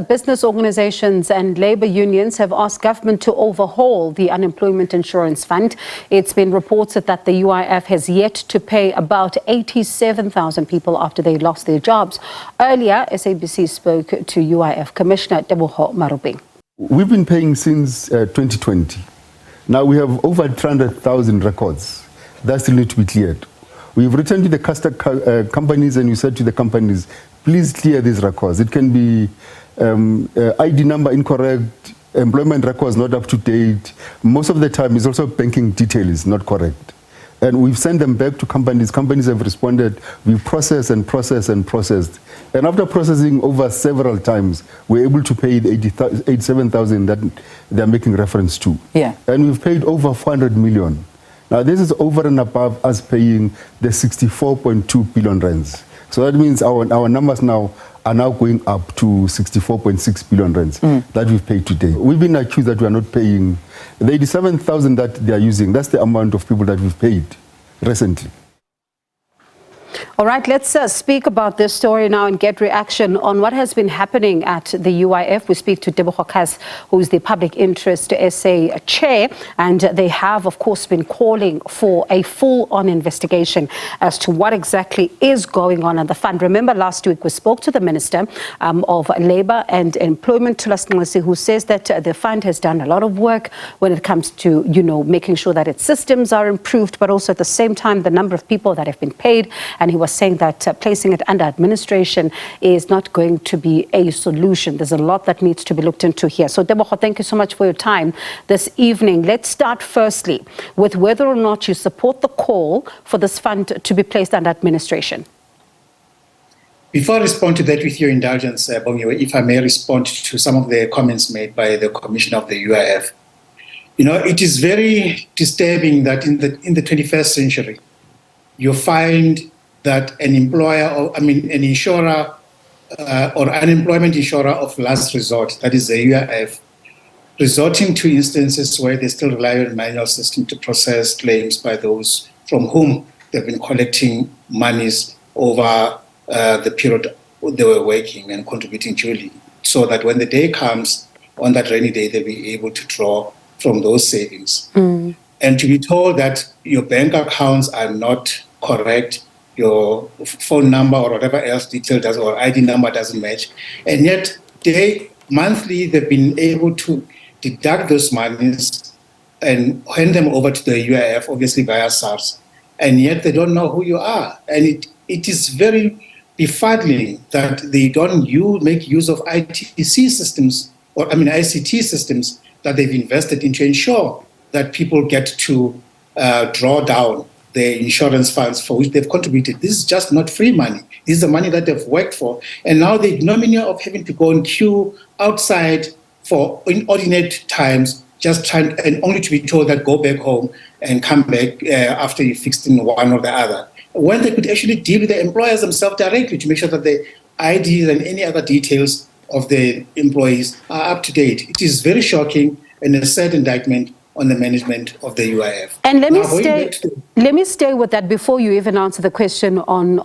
Business organizations and labor unions have asked government to overhaul the unemployment insurance fund. It's been reported that the UIF has yet to pay about 87,000 people after they lost their jobs. Earlier, SABC spoke to UIF Commissioner Tebogo Marubing. We've been paying since 2020. Now we have over 300,000 records that still need to be cleared. We've written to the companies and we said to the companies, please clear these records. It can be ID number incorrect, employment records not up to date. Most of the time it's also banking detail is not correct. And we've sent them back to companies. Companies have responded. We've processed and processed and processed. And after processing over several times, we're able to pay the 87,000 that they're making reference to. Yeah. And we've paid over 400 million. Now this is over and above us paying the 64.2 billion rands. So that means our numbers now are now going up to 64.6 billion rands that we've paid today. We've been accused that we are not paying. The 87,000 that they are using, that's the amount of people that we've paid recently. All right, let's speak about this story now and get reaction on what has been happening at the UIF. We speak to Tebogo Khaas, who is the Public Interest SA Chair, and they have, of course, been calling for a full-on investigation as to what exactly is going on at the fund. Remember, last week we spoke to the Minister of Labour and Employment, Thulas Nxesi, who says that the fund has done a lot of work when it comes to, making sure that its systems are improved, but also at the same time, the number of people that have been paid. And he was saying that placing it under administration is not going to be a solution. There's a lot that needs to be looked into here. So, Tebogo, thank you so much for your time this evening. Let's start firstly with whether or not you support the call for this fund to be placed under administration. Before I respond to that, with your indulgence, Bongiwe, if I may respond to some of the comments made by the Commissioner of the UIF. It is very disturbing that in the 21st century, you find that an employer, an insurer or unemployment insurer of last resort, that is the UIF, resorting to instances where they still rely on manual system to process claims by those from whom they've been collecting monies over the period they were working and contributing duly, so that when the day comes, on that rainy day, they'll be able to draw from those savings. And to be told that your bank accounts are not correct, your phone number or whatever else detail does, or ID number doesn't match, and yet monthly they've been able to deduct those monies and hand them over to the UIF, obviously via SARS, and yet they don't know who you are. And it is very befuddling that they don't make use of ITC systems, or ICT systems that they've invested in to ensure that people get to draw down the insurance funds for which they've contributed. This is just not free money. This is the money that they've worked for. And now the ignominy of having to go and queue outside for inordinate times, just trying, and only to be told that go back home and come back after you fixed in one or the other. When they could actually deal with the employers themselves directly to make sure that the IDs and any other details of the employees are up to date. It is very shocking and a sad indictment on the management of the UIF. And let me stay with that before you even answer the question on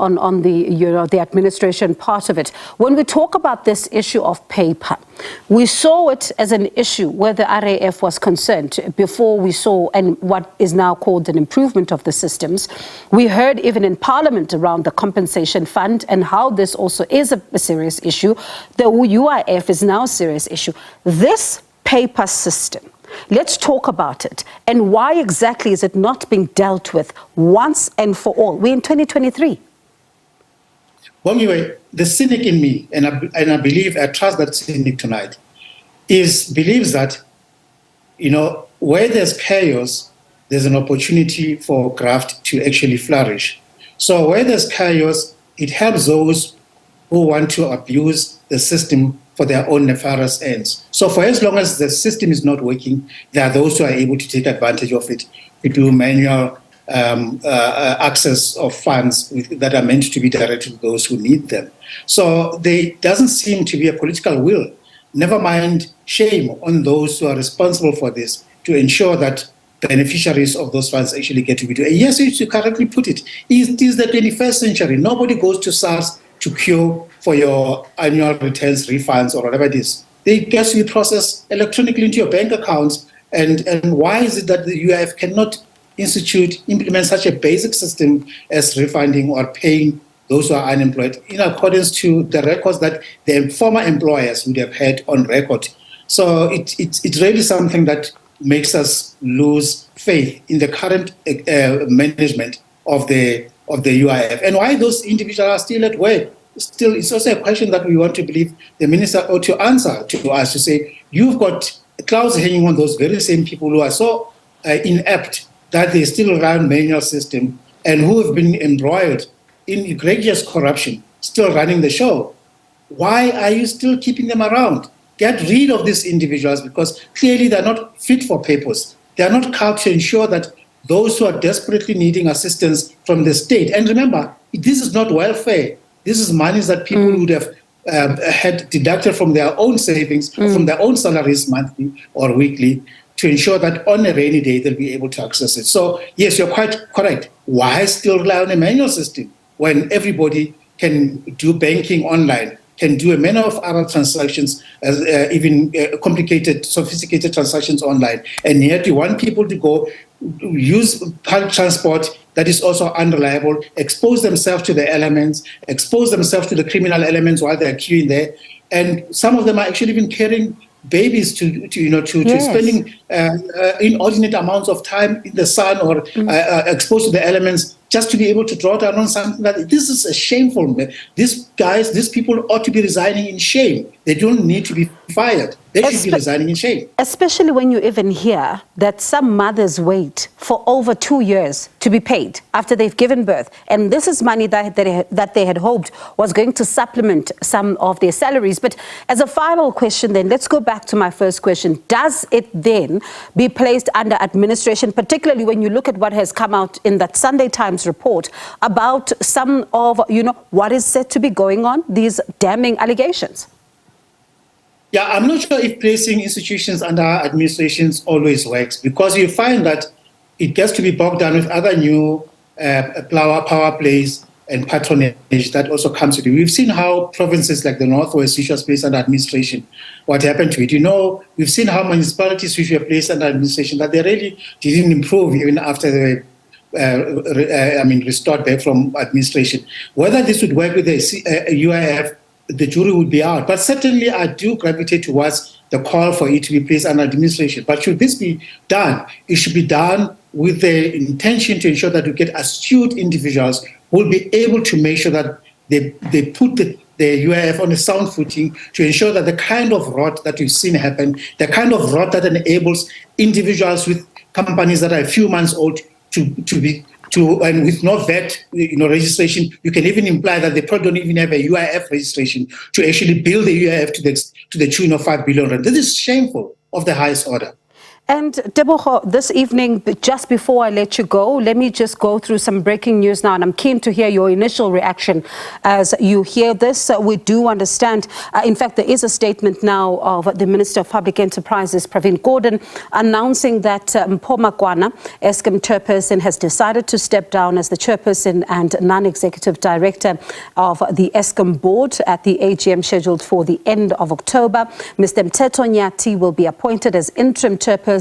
the the administration part of it. When we talk about this issue of paper, we saw it as an issue where the RAF was concerned before we saw and what is now called an improvement of the systems. We heard even in Parliament around the compensation fund and how this also is a serious issue. The UIF is now a serious issue. This paper system, let's talk about it. And why exactly is it not being dealt with once and for all? We're in 2023. Bongiwe, the cynic in me, and I trust that cynic tonight, believes that, where there's chaos, there's an opportunity for graft to actually flourish. So where there's chaos, it helps those who want to abuse the system for their own nefarious ends. So for as long as the system is not working, there are those who are able to take advantage of it to do manual access of funds that are meant to be directed to those who need them. So there doesn't seem to be a political will, never mind shame on those who are responsible for this, to ensure that beneficiaries of those funds actually get to be doing. Yes, you correctly put it. It is the 21st century. Nobody goes to SARS to cure for your annual returns, refunds, or whatever it is. They get to be processed electronically into your bank accounts. And why is it that the UIF cannot implement such a basic system as refunding or paying those who are unemployed in accordance to the records that their former employers would have had on record? So it's really something that makes us lose faith in the current management of the UIF. And why those individuals are still at work, still, it's also a question that we want to believe the minister ought to answer to us, to say, you've got clouds hanging on those very same people who are so inept that they still run manual system and who have been embroiled in egregious corruption, still running the show. Why are you still keeping them around? Get rid of these individuals, because clearly they're not fit for purpose. They're not cut to ensure that those who are desperately needing assistance from the state, and remember, this is not welfare. This is monies that people would have had deducted from their own savings, from their own salaries monthly or weekly, to ensure that on a rainy day they'll be able to access it. So yes, you're quite correct. Why still rely on a manual system when everybody can do banking online, can do a manner of other transactions, even complicated, sophisticated transactions online, and yet you want people to go use public transport that is also unreliable, expose themselves to the elements, expose themselves to the criminal elements while they're queuing there, and some of them are actually even carrying babies to spending inordinate amounts of time in the sun or exposed to the elements just to be able to draw down on something that this is a shameful. These people ought to be resigning in shame. They don't need to be fired. They should be resigning in shame. Especially when you even hear that some mothers wait for over 2 years to be paid after they've given birth. And this is money that they had hoped was going to supplement some of their salaries. But as a final question then, let's go back to my first question. Does it then be placed under administration, particularly when you look at what has come out in that Sunday Times report about some of, what is said to be going on, these damning allegations? Yeah, I'm not sure if placing institutions under administrations always works, because you find that it gets to be bogged down with other new power plays and patronage that also comes with it. We've seen how provinces like the Northwest, which was placed under administration, what happened to it. We've seen how municipalities which were placed under administration, that they really didn't improve even after they were restored back from administration. Whether this would work with the UIF, the jury would be out. But certainly I do gravitate towards the call for it to be placed under administration. But should this be done, it should be done with the intention to ensure that we get astute individuals who will be able to make sure that they put the UIF on a sound footing, to ensure that the kind of rot that we've seen happen, the kind of rot that enables individuals with companies that are a few months old and with no VAT, registration, you can even imply that they probably don't even have a UIF registration to actually build the UIF to the tune of 5 billion. This is shameful of the highest order. And Tebogo, this evening, just before I let you go, let me just go through some breaking news now, and I'm keen to hear your initial reaction as you hear this. We do understand, in fact, there is a statement now of the Minister of Public Enterprises, Pravin Gordhan, announcing that Mpho Makwana, Eskom chairperson, has decided to step down as the chairperson and non-executive director of the Eskom board at the AGM scheduled for the end of October. Mr. Mteto Nyati will be appointed as interim chairperson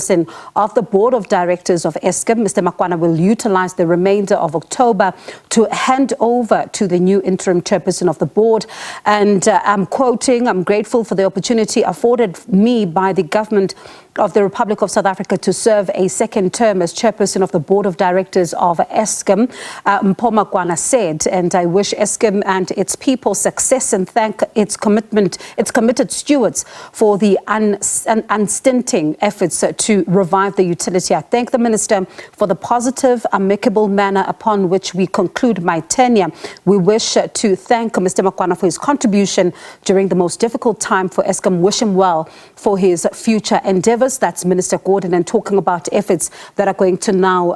of the board of directors of Eskom. Mr. Makwana will utilize the remainder of October to hand over to the new interim chairperson of the board. And I'm quoting, "I'm grateful for the opportunity afforded me by the government of the Republic of South Africa to serve a second term as chairperson of the board of directors of Eskom," Mpho Makwana said, "and I wish Eskom and its people success and thank its committed stewards for the unstinting efforts to revive the utility. I thank the Minister for the positive, amicable manner upon which we conclude my tenure. We wish to thank Mr. Makwana for his contribution during the most difficult time for Eskom. Wish him well for his future endeavors." That's Minister Gordhan, and talking about efforts that are going to now,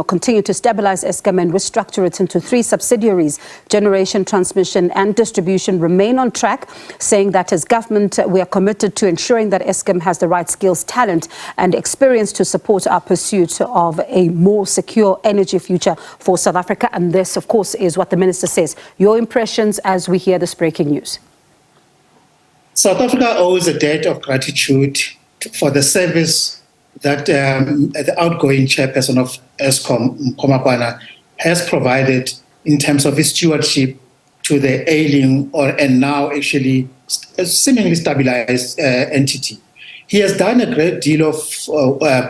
continue to stabilize Eskom and restructure it into 3 subsidiaries. Generation, transmission and distribution remain on track, saying that as government, we are committed to ensuring that Eskom has the right skills, talent and experience to support our pursuit of a more secure energy future for South Africa. And this, of course, is what the Minister says. Your impressions as we hear this breaking news. South Africa owes a debt of gratitude for the service that the outgoing chairperson of Eskom, Mkomakwana, has provided in terms of his stewardship to the ailing and now actually seemingly stabilized entity. He has done a great deal of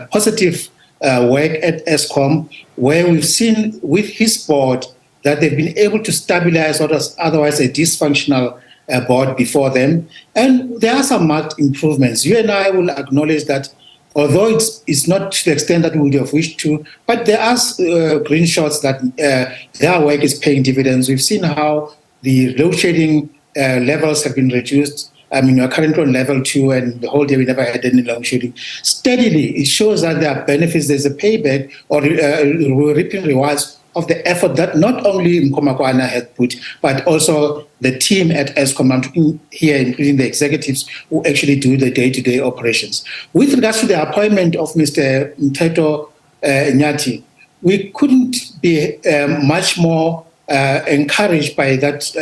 positive work at Eskom, where we've seen with his board that they've been able to stabilize what was otherwise a dysfunctional board before them. And there are some marked improvements. You and I will acknowledge that although it's not to the extent that we would have wished to, but there are green shoots that their work is paying dividends. We've seen how the load shedding levels have been reduced. I mean, we're currently on level 2, and the whole day we never had any load shedding. Steadily, it shows that there are benefits. There's a payback or reaping rewards of the effort that not only Mkomakwana had put, but also the team at Eskom, I'm talking here, including the executives who actually do the day-to-day operations. With regards to the appointment of Mr. Mteto Nyati, we couldn't be much more encouraged by that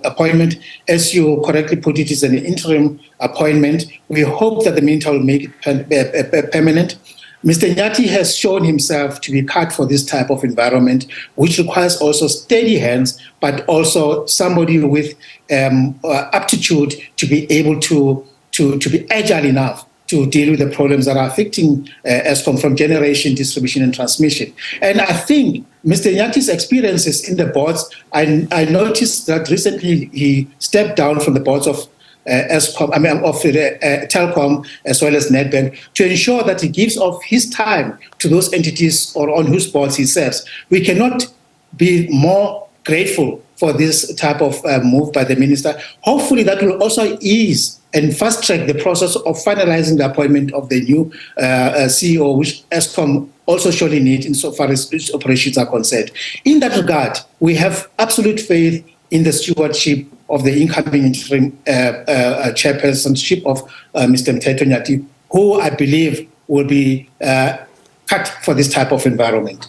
appointment. As you correctly put it, is an interim appointment. We hope that the meantime will make it permanent. Mr. Nyati has shown himself to be cut for this type of environment, which requires also steady hands, but also somebody with aptitude to be able to be agile enough to deal with the problems that are affecting Eskom from generation, distribution, and transmission. And I think Mr. Nyati's experiences in the boards, I noticed that recently he stepped down from the boards of Eskom, of Telkom as well as Nedbank, to ensure that he gives off his time to those entities or on whose boards he serves. We cannot be more grateful for this type of move by the minister. Hopefully that will also ease and fast track the process of finalizing the appointment of the new CEO, which Eskom also surely needs insofar as its operations are concerned. In that regard, we have absolute faith in the stewardship of the incoming interim chairpersonship of Mr. Mteto Nyati, who I believe will be cut for this type of environment.